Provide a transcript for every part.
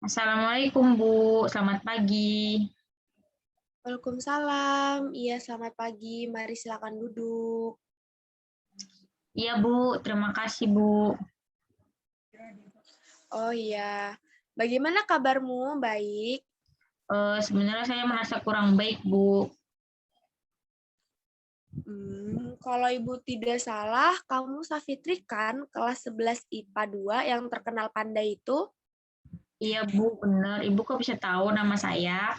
Assalamualaikum Bu, selamat pagi. Waalaikumsalam. Iya, selamat pagi. Mari silakan duduk. Iya Bu, terima kasih Bu. Oh iya. Bagaimana kabarmu? Baik. Sebenarnya saya merasa kurang baik Bu. Kalau Ibu tidak salah, kamu Safitri kan kelas 11 IPA 2 yang terkenal pandai itu? Iya Bu, benar. Ibu kok bisa tahu nama saya?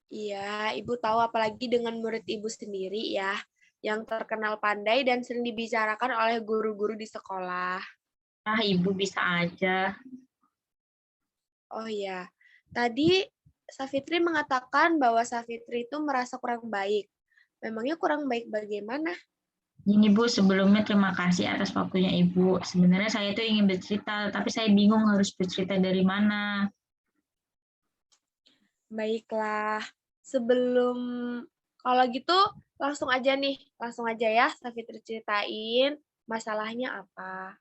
Iya, Ibu tahu apalagi dengan murid Ibu sendiri ya, yang terkenal pandai dan sering dibicarakan oleh guru-guru di sekolah. Ah, Ibu bisa aja. Oh iya, tadi Safitri mengatakan bahwa Safitri itu merasa kurang baik. Memangnya kurang baik bagaimana? Gini Bu, sebelumnya terima kasih atas waktunya Ibu. Sebenarnya saya tuh ingin bercerita, tapi saya bingung harus bercerita dari mana. Baiklah, sebelum kalau gitu langsung aja ya Safitri ceritain masalahnya apa.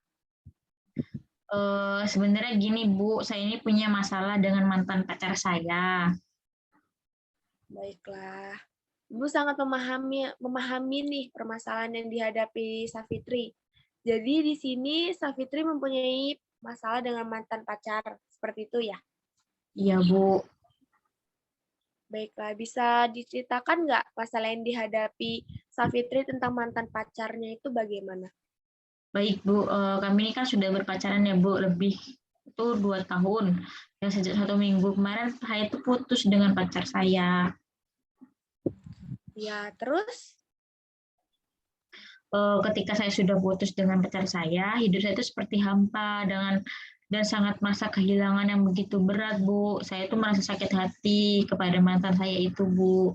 Sebenarnya gini Bu, saya ini punya masalah dengan mantan pacar saya. Baiklah. Ibu sangat memahami nih permasalahan yang dihadapi Safitri. Jadi di sini Safitri mempunyai masalah dengan mantan pacar, seperti itu ya? Iya Bu. Baiklah, bisa diceritakan nggak masalah yang dihadapi Safitri tentang mantan pacarnya itu bagaimana? Baik Bu, kami ini kan sudah berpacaran ya Bu, lebih itu 2 tahun. Dan sejak 1 minggu kemarin saya itu putus dengan pacar saya. Ya, terus? Ketika saya sudah putus dengan pacar saya, hidup saya itu seperti hampa dan sangat merasa kehilangan yang begitu berat Bu. Saya itu merasa sakit hati kepada mantan saya itu Bu.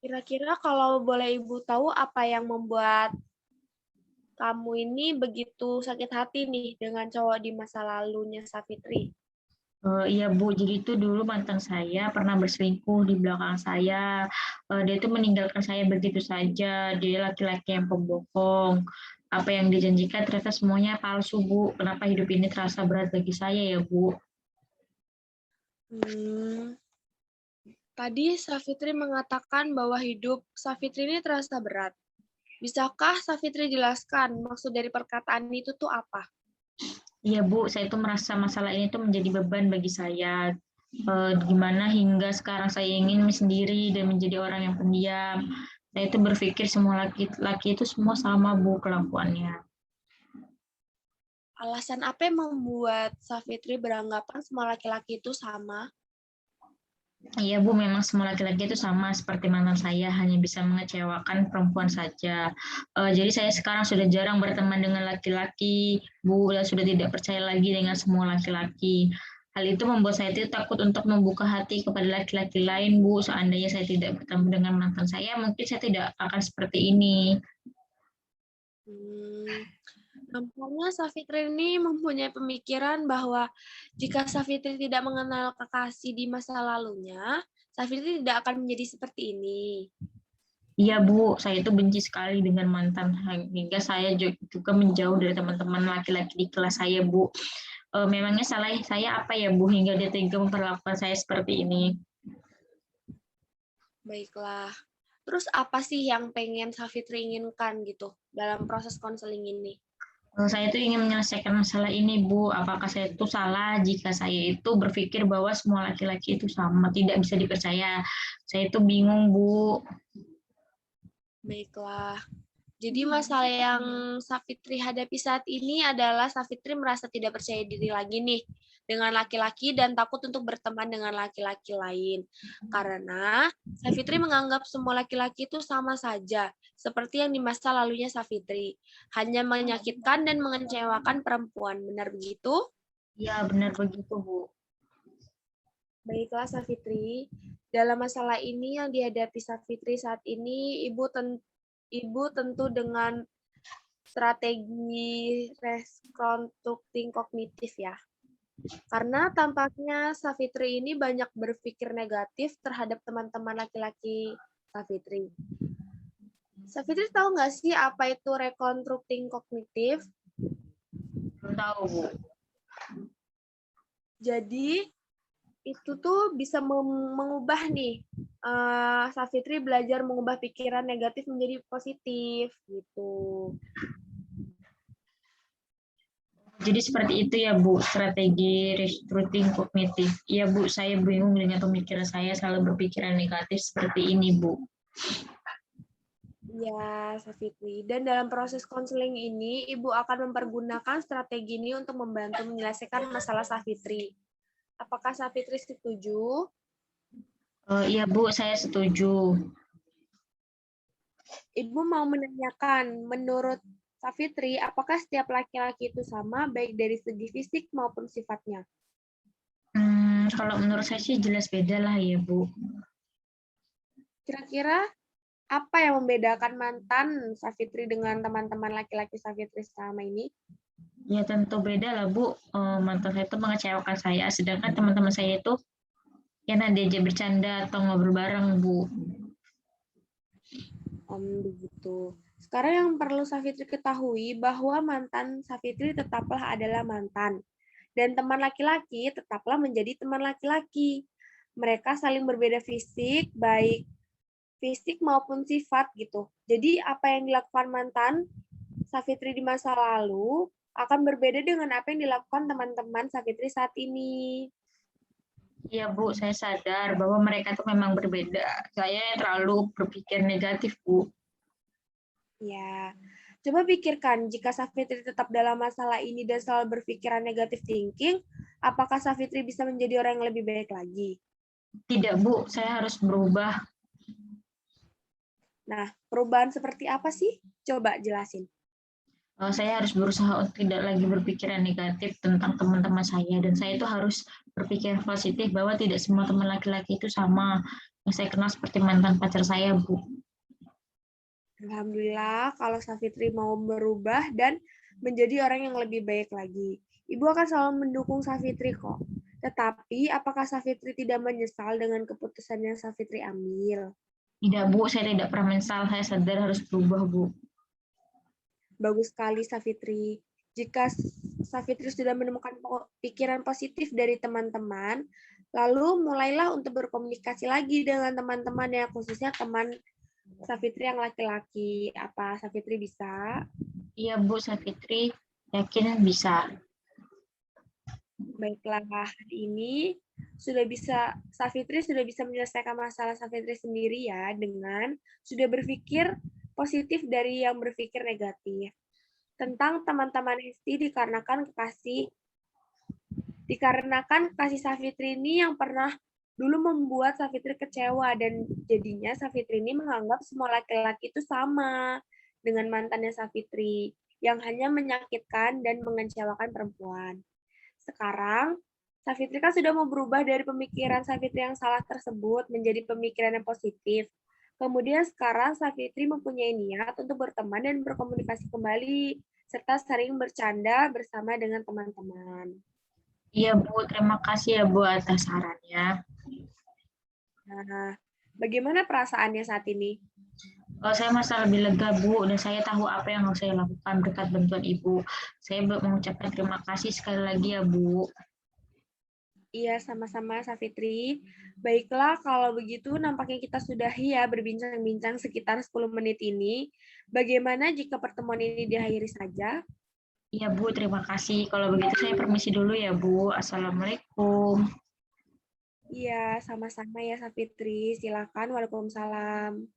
Kira-kira kalau boleh Ibu tahu apa yang membuat kamu ini begitu sakit hati nih dengan cowok di masa lalunya Safitri? Iya Bu, jadi itu dulu mantan saya pernah berselingkuh di belakang saya. Dia itu meninggalkan saya begitu saja. Dia laki-laki yang pembohong. Apa yang dijanjikan ternyata semuanya palsu Bu. Kenapa hidup ini terasa berat bagi saya ya Bu? Hmm, Tadi Safitri mengatakan bahwa hidup Safitri ini terasa berat. Bisakah Safitri jelaskan maksud dari perkataan itu tuh apa? Iya Bu, saya itu merasa masalah ini tuh menjadi beban bagi saya. Gimana hingga sekarang saya ingin sendiri dan menjadi orang yang pendiam. Saya itu berpikir semua laki-laki itu semua sama Bu kelakuannya. Alasan apa yang membuat Safitri beranggapan semua laki-laki itu sama? Iya Bu, memang semua laki-laki itu sama seperti mantan saya, hanya bisa mengecewakan perempuan saja. Jadi saya sekarang sudah jarang berteman dengan laki-laki, Bu, dan sudah tidak percaya lagi dengan semua laki-laki. Hal itu membuat saya itu takut untuk membuka hati kepada laki-laki lain, Bu. Seandainya saya tidak bertemu dengan mantan saya, mungkin saya tidak akan seperti ini. Hmm, Nampaknya Safitri ini mempunyai pemikiran bahwa jika Safitri tidak mengenal kekasih di masa lalunya, Safitri tidak akan menjadi seperti ini. Iya Bu, saya itu benci sekali dengan mantan, hingga saya juga menjauh dari teman-teman laki-laki di kelas saya Bu. Memangnya salah saya apa ya Bu hingga dia tega memperlakukan saya seperti ini? Baiklah. Terus apa sih yang pengen Safitri inginkan gitu dalam proses konseling ini? Saya itu ingin menyelesaikan masalah ini Bu. Apakah saya itu salah jika saya itu berpikir bahwa semua laki-laki itu sama, tidak bisa dipercaya? Saya itu bingung Bu. Baiklah. Jadi masalah yang Safitri hadapi saat ini adalah Safitri merasa tidak percaya diri lagi nih dengan laki-laki dan takut untuk berteman dengan laki-laki lain. Karena Safitri menganggap semua laki-laki itu sama saja, seperti yang di masa lalunya Safitri. Hanya menyakitkan dan mengecewakan perempuan. Benar begitu? Ya benar begitu Bu. Baiklah Safitri, dalam masalah ini yang dihadapi Safitri saat ini, Ibu tentu dengan strategi reconstructing kognitif ya. Karena tampaknya Safitri ini banyak berpikir negatif terhadap teman-teman laki-laki Safitri. Safitri tahu nggak sih apa itu reconstructing kognitif? Belum tahu Bu. Jadi itu tuh bisa mengubah nih. Safitri belajar mengubah pikiran negatif menjadi positif gitu. Jadi seperti itu ya Bu, strategi recruiting kognitif. Iya Bu, saya bingung dengan pemikiran saya selalu berpikiran negatif seperti ini Bu. Ya, Safitri. Dan dalam proses konseling ini, Ibu akan mempergunakan strategi ini untuk membantu menyelesaikan masalah Safitri. Apakah Safitri setuju? Iya Bu, saya setuju. Ibu mau menanyakan, menurut Safitri, apakah setiap laki-laki itu sama, baik dari segi fisik maupun sifatnya? Kalau menurut saya sih jelas beda lah ya Bu. Kira-kira apa yang membedakan mantan Safitri dengan teman-teman laki-laki Safitri selama ini? Ya tentu beda lah Bu. Mantan saya itu mengecewakan saya, sedangkan teman-teman saya itu enak diajak bercanda atau ngobrol bareng Bu. Begitu. Sekarang yang perlu Safitri ketahui bahwa mantan Safitri tetaplah adalah mantan. Dan teman laki-laki tetaplah menjadi teman laki-laki. Mereka saling berbeda fisik, baik fisik maupun sifat gitu. Jadi apa yang dilakukan mantan Safitri di masa lalu akan berbeda dengan apa yang dilakukan teman-teman Safitri saat ini. Iya Bu, saya sadar bahwa mereka itu memang berbeda. Saya yang terlalu berpikir negatif Bu. Ya, coba pikirkan jika Safitri tetap dalam masalah ini dan selalu berpikiran negatif thinking, apakah Safitri bisa menjadi orang yang lebih baik lagi? Tidak Bu, saya harus berubah. Nah, perubahan seperti apa sih? Coba jelasin. Saya harus berusaha untuk tidak lagi berpikiran negatif tentang teman-teman saya, dan saya itu harus berpikir positif bahwa tidak semua teman laki-laki itu sama yang saya kenal seperti mantan pacar saya Bu. Alhamdulillah kalau Safitri mau berubah dan menjadi orang yang lebih baik lagi. Ibu akan selalu mendukung Safitri kok. Tetapi apakah Safitri tidak menyesal dengan keputusan yang Safitri ambil? Tidak Bu, saya tidak pernah menyesal, saya sadar harus berubah Bu. Bagus sekali Safitri. Jika Safitri sudah menemukan pikiran positif dari teman-teman, lalu mulailah untuk berkomunikasi lagi dengan teman-teman ya, khususnya teman Safitri yang laki-laki. Apa Safitri bisa? Iya Bu, Safitri yakin bisa. Baiklah, hari ini Safitri sudah bisa menyelesaikan masalah Safitri sendiri ya, dengan sudah berpikir positif dari yang berpikir negatif. Tentang teman-teman Hesti dikarenakan kasih Safitri ini yang pernah dulu membuat Safitri kecewa, dan jadinya Safitri ini menganggap semua laki-laki itu sama dengan mantannya Safitri yang hanya menyakitkan dan mengecewakan perempuan. Sekarang Safitri kan sudah mau berubah dari pemikiran Safitri yang salah tersebut menjadi pemikiran yang positif. Kemudian sekarang Safitri mempunyai niat untuk berteman dan berkomunikasi kembali, serta sering bercanda bersama dengan teman-teman. Iya Bu, terima kasih ya Bu atas sarannya. Nah, bagaimana perasaannya saat ini? Saya merasa lebih lega Bu, dan saya tahu apa yang harus saya lakukan berkat bantuan Ibu. Saya mengucapkan terima kasih sekali lagi ya Bu. Iya, sama-sama Safitri. Baiklah, kalau begitu nampaknya kita sudahi ya berbincang-bincang sekitar 10 menit ini. Bagaimana jika pertemuan ini diakhiri saja? Iya Bu, terima kasih. Kalau begitu saya permisi dulu ya Bu. Assalamualaikum. Iya, sama-sama ya Safitri. Silakan. Waalaikumsalam.